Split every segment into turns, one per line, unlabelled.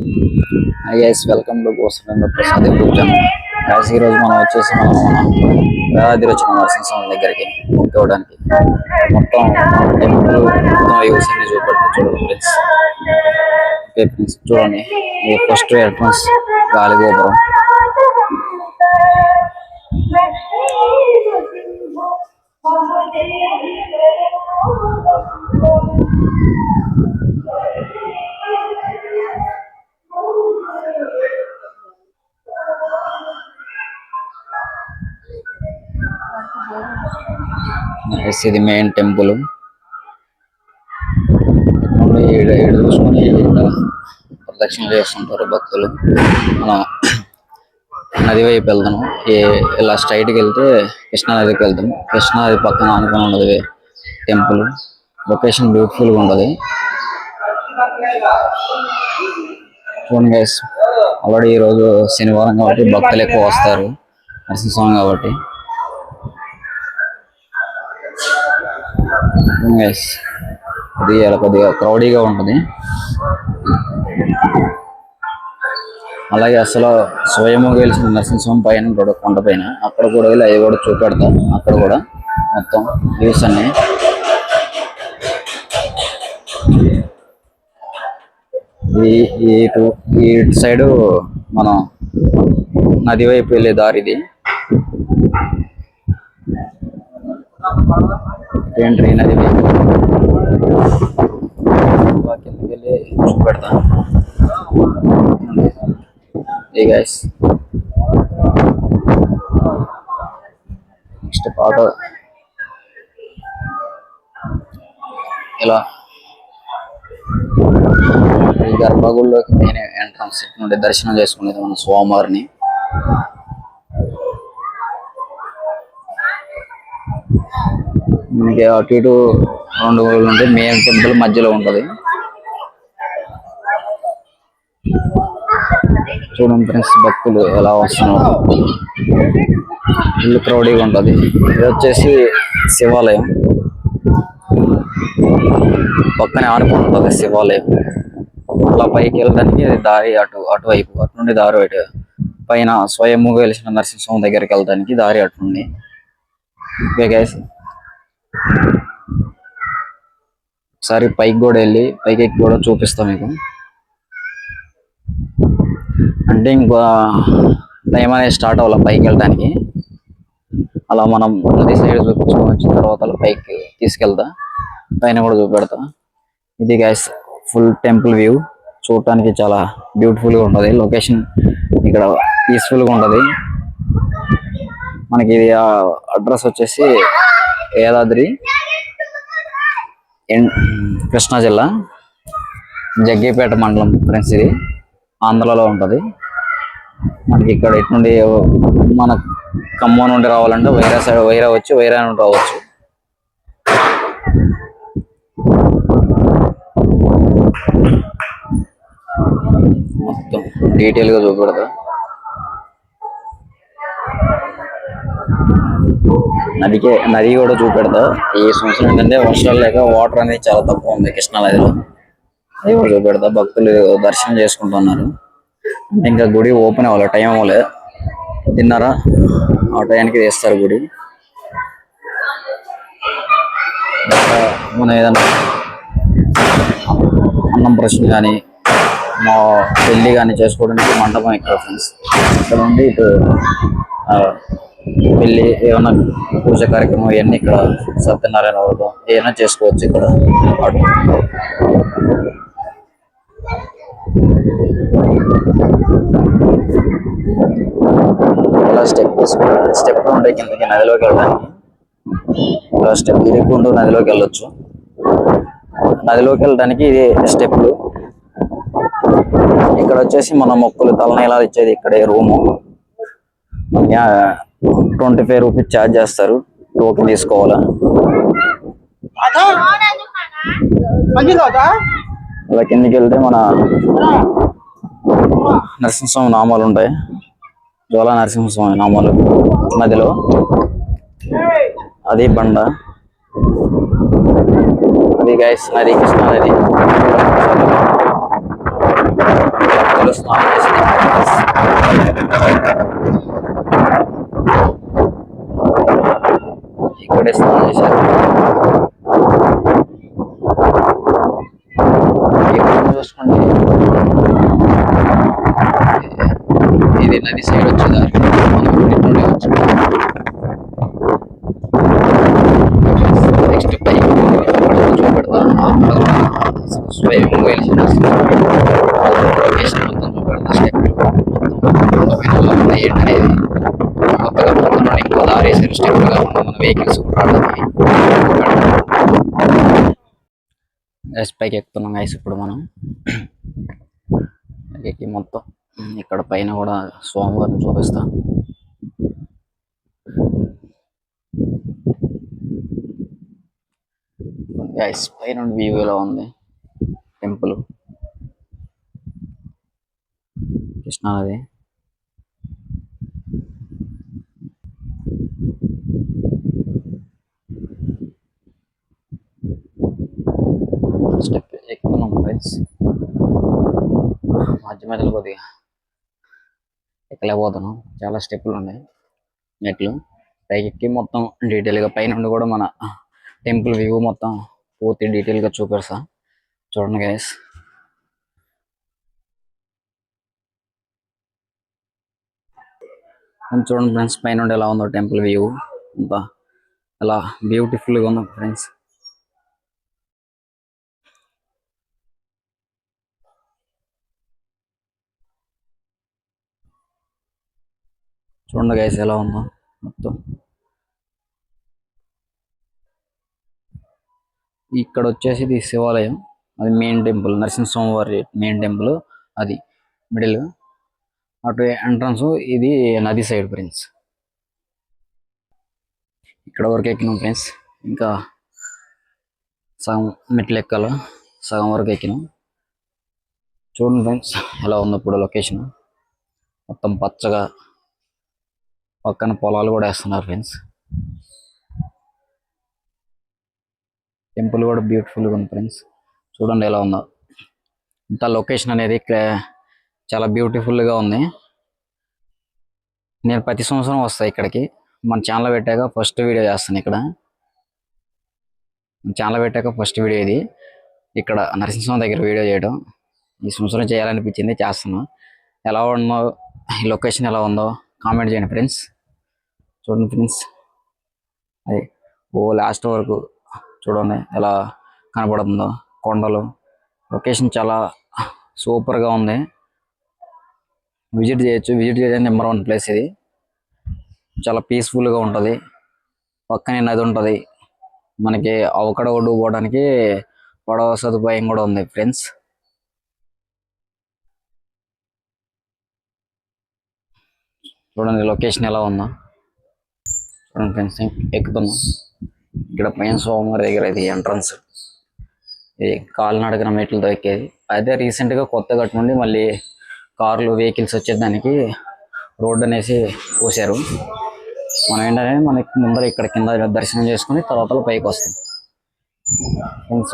Hi guys, welcome to Goswami Prasad YouTube channel. Guys, ఈ రోజు మనం వచ్చేసి వేలాది వచ్చిన నరసింహస్వామి దగ్గరికి ముక్కోవడానికి మొత్తం టెంపుల్ మొత్తం వ్యూస్ అన్ని చూపెడుతూ చూడండి ఫ్రెండ్స్. ఓకే ఫ్రెండ్స్, చూడండి ఈ ఫస్ట్ ఎంట్రన్స్ గాలి గోపురం. ఇది మెయిన్ టెంపుల్. చూసుకొని ప్రదక్షిణ చేస్తుంటారు భక్తులు. మనం నది వైపు వెళ్తాము. ఇలా స్ట్రైట్కి వెళ్తే కృష్ణా నదికి వెళ్తాం. కృష్ణా నది పక్కన ఆనుకొని ఉన్నది టెంపుల్. లొకేషన్ బ్యూటిఫుల్గా ఉంటుంది. చూడండి గైస్, ఆల్రెడీ ఈరోజు శనివారం కాబట్టి భక్తులు ఎక్కువ వస్తారు, నరసింహస్వామి కాబట్టి. ఇది అలా కొద్దిగా క్రౌడీగా ఉంటుంది. అలాగే అసలు స్వయంగా గెలిచిన నరసింహస్వామి పైన కొండ పైన అక్కడ కూడా వెళ్ళి అవి కూడా చూపెడతాం. అక్కడ కూడా మొత్తం వ్యూస్ అన్ని. ఈ సైడు మనం నది వైపు వెళ్ళే దారిది. ఎంట్రీ నది వైపు కిందకి వెళ్ళి చూపెడతాం. గైస్, నెక్స్ట్ పాట ఇలా ఈ గర్భగుడిలోకి మెయిన్ ఎంట్రన్స్ నుండి దర్శనం చేసుకునేది మన స్వామివారిని. మనకి అటు ఇటు 2 గుళ్ళు ఉంటాయి. మెయిన్ టెంపుల్ మధ్యలో ఉంటుంది. చూడండి ఫ్రెండ్స్, భక్తులు ఎలా వస్తున్నారు. ఇల్లు క్రౌడీగా ఉంటుంది. ఇది వచ్చేసి శివాలయం. పక్కనే ఆనుకొని ఉంటుంది శివాలయం. అలా పైకి వెళ్ళడానికి దారి అటువైపు, అటు నుండి దారి అటు పైన స్వయంగా వెలిసిన నరసింహస్వామి దగ్గరికి వెళ్ళడానికి దారి అటు నుండి. ఓకే గైస్, ఒకసారి పైకి కూడా వెళ్ళి పైకి ఎక్కి కూడా చూపిస్తాం మీకు. అంటే ఇంకో టైం అనేది స్టార్ట్ అవ్వాలి పైకి వెళ్ళడానికి. అలా మనం నది సైడ్ చూపించుకొని వచ్చిన తర్వాత పైకి తీసుకెళ్తా, పైన కూడా చూపెడతా. ఇది గైస్ ఫుల్ టెంపుల్ వ్యూ. చూడటానికి చాలా బ్యూటిఫుల్గా ఉంటుంది. లొకేషన్ ఇక్కడ పీస్ఫుల్గా ఉంటుంది. మనకి ఇది అడ్రస్ వచ్చేసి యాదాద్రి, కృష్ణా జిల్లా, జగ్గేపేట మండలం ఫ్రెండ్స్. ఇది ఆంధ్రలో ఉంటుంది. మనకి ఇక్కడ ఇటు నుండి మన ఖమ్మం నుండి రావాలంటే వైరా వచ్చి వైరా నుండి రావచ్చు. మొత్తం డీటెయిల్గా చూపెడతా. నది కూడా చూపెడతా. ఈ సంవత్సరం ఏంటంటే వర్షాలు లేక వాటర్ అనేది చాలా తక్కువ ఉంది కృష్ణా నదిలో. అది కూడా చూపెడతా. భక్తులు దర్శనం చేసుకుంటున్నారు. ఇంకా గుడి ఓపెన్ అవ్వాలి, టైం అవ్వలేదు. తిన్నారా ఆ టైంకి తీస్తారు గుడి. మనం ఏదన్నా అన్నం ప్రశ్న కానీ మా పెళ్ళి కానీ చేసుకోవడానికి మండపం ఇక్కడ ఫ్రెండ్స్. ఇక్కడ నుండి ఇటు పెళ్ళి ఏమన్నా పూజ కార్యక్రమం ఇవన్నీ ఇక్కడ సత్యనారాయణ వ్రతం ఏమైనా చేసుకోవచ్చు ఇక్కడ. ఇలా స్టెప్ ఉంటాయి కిందకి నదిలోకి వెళ్ళడానికి. ఇలా స్టెప్ ఇరుక్కుంటూ నదిలోకి వెళ్ళొచ్చు. నదిలోకి వెళ్ళడానికి ఇది స్టెప్లు. ఇక్కడ వచ్చేసి మన మొక్కులు తలనీలాలు ఇచ్చేది ఇక్కడే రూము. 25 రూపీస్ ఛార్జ్ చేస్తారు. టోకెన్ తీసుకోవాలా. అలా కిందికి వెళ్తే మన నరసింహస్వామి నామాలు ఉంటాయి. జ్వాలా నరసింహస్వామి నామాలు నదిలో. అది బండ. అది గైస్ నది, కృష్ణా నది. స్నానం చేసింది. ఇక్కడే స్నానం చేశారు. ఇక్కడ చూసుకోండి, ఇది నది సైడ్ వచ్చేదారి. మనం ఇట్లా వచ్చు. నెక్స్ట్ పైకి చూపెడతాను. స్వయం లొకేషన్ మొత్తం చూపెడతా. స్టెప్ ఏంటనేది కొత్తగా మొత్తం ఇంకో దారి వేసారు. స్టెప్ కాకుండా మన వెహికల్స్ రావడానికి. గైస్ పైకి ఎక్కుతున్నాం గైస్. ఇప్పుడు మనం ఎక్కి మొత్తం ఇక్కడ పైన కూడా స్వామివారిని చూపిస్తా. గైస్ పైన వ్యూ ఎలా ఉంది. టెంపుల్ కృష్ణానది. స్టెప్ ఎక్కుతున్నాం ఫ్రెండ్స్. మధ్య మధ్యలో కొద్దిగా ఎక్కలేకపోతున్నాం. చాలా స్టెప్పులు ఉన్నాయి, మెట్లు. పైకి ఎక్కి మొత్తం డీటెయిల్గా పైన కూడా మన టెంపుల్ వ్యూ మొత్తం పూర్తి డీటెయిల్గా చూపిస్తా. చూడండి గైస్. చూడండి ఫ్రెండ్స్, పైన ఎలా ఉందో టెంపుల్ వ్యూ అంతా ఎలా బ్యూటిఫుల్గా ఉందో ఫ్రెండ్స్. చూడండి గైస్ ఎలా ఉందో మొత్తం. ఇక్కడ వచ్చేసి ఇది శివాలయం, అది మెయిన్ టెంపుల్. నరసింహస్వామివారి మెయిన్ టెంపుల్ అది మిడిల్. అటు ఎంట్రన్స్, ఇది నది సైడ్ ఫ్రెండ్స్. ఇక్కడ వరకు ఎక్కినాం ఫ్రెండ్స్. ఇంకా సగం మెట్లు ఎక్కాల, సగం వరకు ఎక్కినాం. చూడండి ఫ్రెండ్స్ ఎలా ఉంది ఇప్పుడు లొకేషన్. మొత్తం పచ్చగా, పక్కన పొలాలు కూడా వేస్తున్నారు ఫ్రెండ్స్. టెంపుల్ కూడా బ్యూటిఫుల్గా ఉంది ఫ్రెండ్స్. చూడండి ఎలా ఉందో. ఇంత లొకేషన్ అనేది చాలా బ్యూటిఫుల్గా ఉంది. నేను ప్రతి సంవత్సరం వస్తాను ఇక్కడికి. మన ఛానల్ పెట్టాక ఫస్ట్ వీడియో చేస్తాను ఇక్కడ. ఛానల్ పెట్టాక ఫస్ట్ వీడియో ఇది. ఇక్కడ నరసింహస్వామి దగ్గర వీడియో చేయడం ఈ సంవత్సరం చేయాలనిపించింది, చేస్తున్నాను. ఎలా ఉందో ఈ లొకేషన్ ఎలా ఉందో కామెంట్ చేయండి ఫ్రెండ్స్. చూడండి ఫ్రెండ్స్, అది లాస్ట్ వరకు చూడండి ఎలా కనపడుతుందో కొండలు. లొకేషన్ చాలా సూపర్గా ఉంది. విజిట్ చేయొచ్చు. విజిట్ చేయడానికి నెంబర్ 1 ప్లేస్ ఇది. చాలా పీస్ఫుల్గా ఉంటుంది. పక్కనే నది ఉంటుంది. మనకి అవకడ ఒడ్డు పోవడానికి పడవ సదుపాయం కూడా ఉంది ఫ్రెండ్స్. చూడండి లొకేషన్ ఎలా ఉందో. చూడండి ఫ్రెండ్స్, ఎక్కుతున్నాం. ఇక్కడ పైన స్వామివారి దగ్గర ఇది ఎంట్రన్స్. ఇది కాలినడకన మెట్లతో ఎక్కేది. అదే రీసెంట్గా కొత్త గట్టు నుండి మళ్ళీ కార్లు వెహికల్స్ వచ్చేదానికి రోడ్డు అనేసి పోసారు. మనం ఏంటంటే మనకి ముందర ఇక్కడ కింద దర్శనం చేసుకుని తర్వాత పైకి వస్తాం ఫ్రెండ్స్.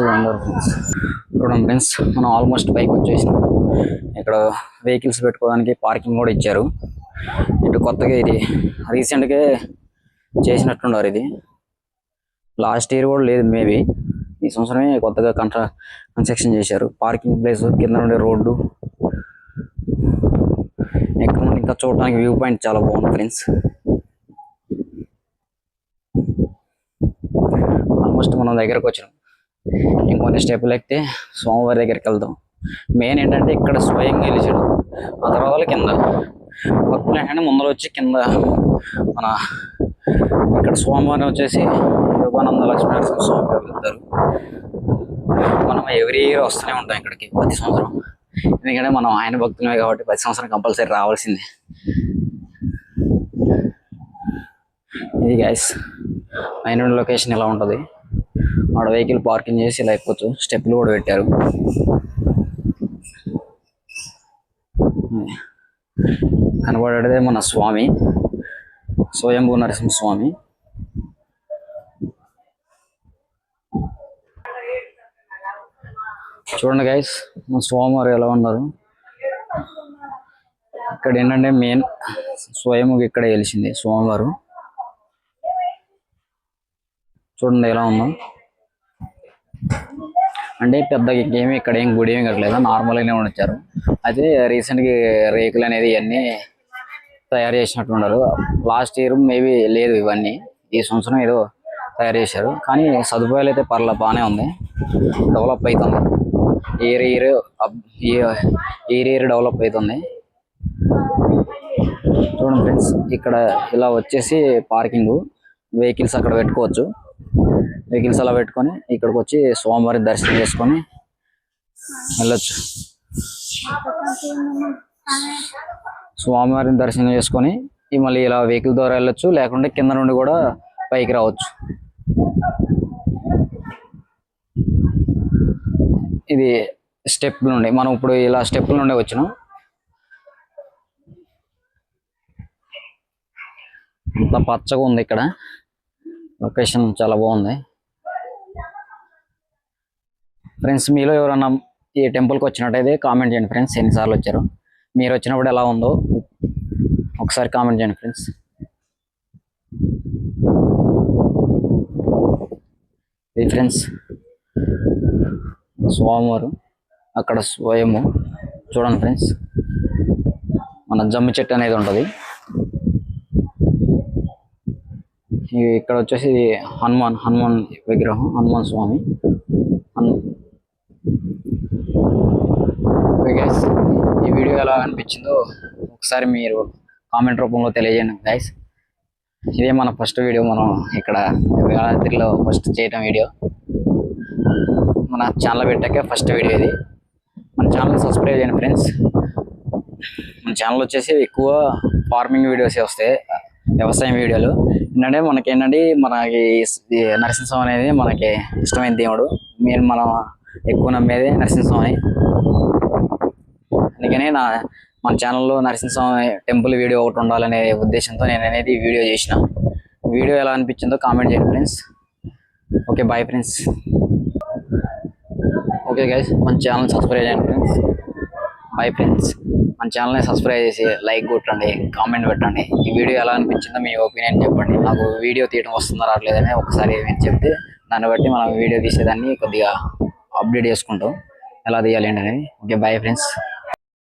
చూడండి ఫ్రెండ్స్, మనం ఆల్మోస్ట్ పైకి వచ్చేసినాం. ఇక్కడ వెహికల్స్ పెట్టుకోవడానికి పార్కింగ్ కూడా ఇచ్చారు. ఇటు కొత్తగా ఇది రీసెంట్గా చేసినట్టున్నారు. ఇది లాస్ట్ ఇయర్ కూడా లేదు, మేబీ ఈ సంవత్సరమే కొత్తగా కన్స్ట్రక్షన్ చేశారు. పార్కింగ్ ప్లేస్, కింద నుండి రోడ్డు, ఎక్కడ నుండి ఇంకా చూడడానికి వ్యూ పాయింట్ చాలా బాగుంది ఫ్రెండ్స్. ఆల్మోస్ట్ మనం దగ్గరకు వచ్చినాం. ఇంకొన్ని స్టెప్పులు ఎక్కితే స్వామివారి దగ్గరికి వెళ్దాం. మెయిన్ ఏంటంటే ఇక్కడ స్వయంగా గెలిచాడు. ఆ తర్వాత కింద భక్తులు ఏంటంటే ముందర వచ్చి కింద మన ఇక్కడ స్వామివారిని వచ్చేసి యోగానంద లక్ష్మీనరసింహ స్వామి వెళ్తారు. మనం ఎవ్రీ ఇయర్ వస్తూనే ఉంటాం ఇక్కడికి ప్రతి సంవత్సరం. ఎందుకంటే మనం ఆయన భక్తులమే కాబట్టి ప్రతి సంవత్సరం కంపల్సరీ రావాల్సిందే. ఇది గైస్ పైన లొకేషన్ ఎలా ఉంటుంది. ఆడ వెహికల్ పార్కింగ్ చేసి ఇలా ఎక్కొచ్చు. స్టెప్లు కూడా పెట్టారు. కనబడేదే మన స్వామి, స్వయంభూ నరసింహ స్వామి. చూడండి గైస్, మన స్వామివారు ఎలా ఉన్నారు. ఇక్కడ ఏంటంటే మెయిన్ స్వయంగా ఇక్కడ వెలిసింది స్వామివారు. చూడండి ఎలా ఉందో. అంటే పెద్దగా ఏమి ఇక్కడ ఏం గుడి ఏమి కట్టలేదు, నార్మల్గానే ఉంచారు. అయితే రీసెంట్గా రేకులు అనేది ఇవన్నీ తయారు చేసినట్టు ఉన్నారు. లాస్ట్ ఇయర్ మేబీ లేదు ఇవన్నీ, ఈ సంవత్సరం ఏదో తయారు చేశారు. కానీ సదుపాయాలు అయితే బాగానే ఉంది, డెవలప్ అవుతుంది. Year year year year develop అవుతుంది. చూడండి ఫ్రెండ్స్, ఇక్కడ ఇలా వచ్చేసి పార్కింగ్, వెహికల్స్ అక్కడ పెట్టుకోవచ్చు. వెహికల్స్ అలా పెట్టుకొని ఇక్కడికి వచ్చి స్వామివారి దర్శనం చేసుకొని వెళ్ళొచ్చు. స్వామివారిని దర్శనం చేసుకొని మళ్ళీ ఇలా వెహికల్ ద్వారా వెళ్ళొచ్చు, లేకుంటే కింద నుండి కూడా పైకి రావచ్చు. ఇది స్టెప్ నుండి మనం ఇప్పుడు ఇలా స్టెప్ నుండి వచ్చినాం. అంత పచ్చగా ఉంది ఇక్కడ, లొకేషన్ చాలా బాగుంది. ఫ్రెండ్స్, మీలో ఎవరన్నా ఈ టెంపుల్కి వచ్చినట్టయితే కామెంట్ చేయండి ఫ్రెండ్స్. ఎన్నిసార్లు వచ్చారు, మీరు వచ్చినప్పుడు ఎలా ఉందో ఒకసారి కామెంట్ చేయండి ఫ్రెండ్స్. ఇది ఫ్రెండ్స్ స్వామివారు, అక్కడ స్వయము. చూడండి ఫ్రెండ్స్, మన జమ్మి చెట్టు అనేది ఉంటుంది. ఇక్కడ వచ్చేసి హనుమాన్ విగ్రహం, హనుమాన్ స్వామి. గైస్, ఈ వీడియో ఎలా అనిపించిందో ఒకసారి మీరు కామెంట్ రూపంలో తెలియజేయండి గైస్. ఇదే మన ఫస్ట్ వీడియో, మనం ఇక్కడ వేళాద్రిలో ఫస్ట్ చేయటం వీడియో. మన ఛానల్ పెట్టాక ఫస్ట్ వీడియో ఇది. మన ఛానల్ సబ్స్క్రైబ్ చేయండి ఫ్రెండ్స్. మన ఛానల్ వచ్చేసి ఎక్కువ ఫార్మింగ్ వీడియోస్ వస్తాయి, వ్యవసాయం వీడియోలు. ఏంటంటే మనకి నరసింహస్వామి అనేది మనకి ఇష్టమైన దేవుడు. మనం ఎక్కువ నమ్మేది నరసింహస్వామి. అందుకని మన ఛానల్లో నరసింహస్వామి టెంపుల్ వీడియో ఒకటి ఉండాలనే ఉద్దేశంతో నేను అనేది ఈ వీడియో చేసిన. వీడియో ఎలా అనిపించిందో కామెంట్ చేయండి friends. Okay, bye friends. Okay guys, మన ఛానల్ సబ్స్క్రైబ్ చేయండి ఫ్రెండ్స్. Bye friends. మన ఛానల్ని సబ్స్క్రైబ్ చేసి లైక్ కొట్టండి, కామెంట్ పెట్టండి. ఈ వీడియో ఎలా అనిపించిందో మీ ఒపీనియన్ చెప్పండి. నాకు వీడియో తీయడం వస్తుందా రావట్లేదని ఒకసారి మీరు చెప్తే దాన్ని బట్టి మనం వీడియో తీసేదాన్ని కొద్దిగా అప్డేట్ చేసుకుంటాం, ఎలా తీయాలి ఏంటనేది. Okay, bye friends.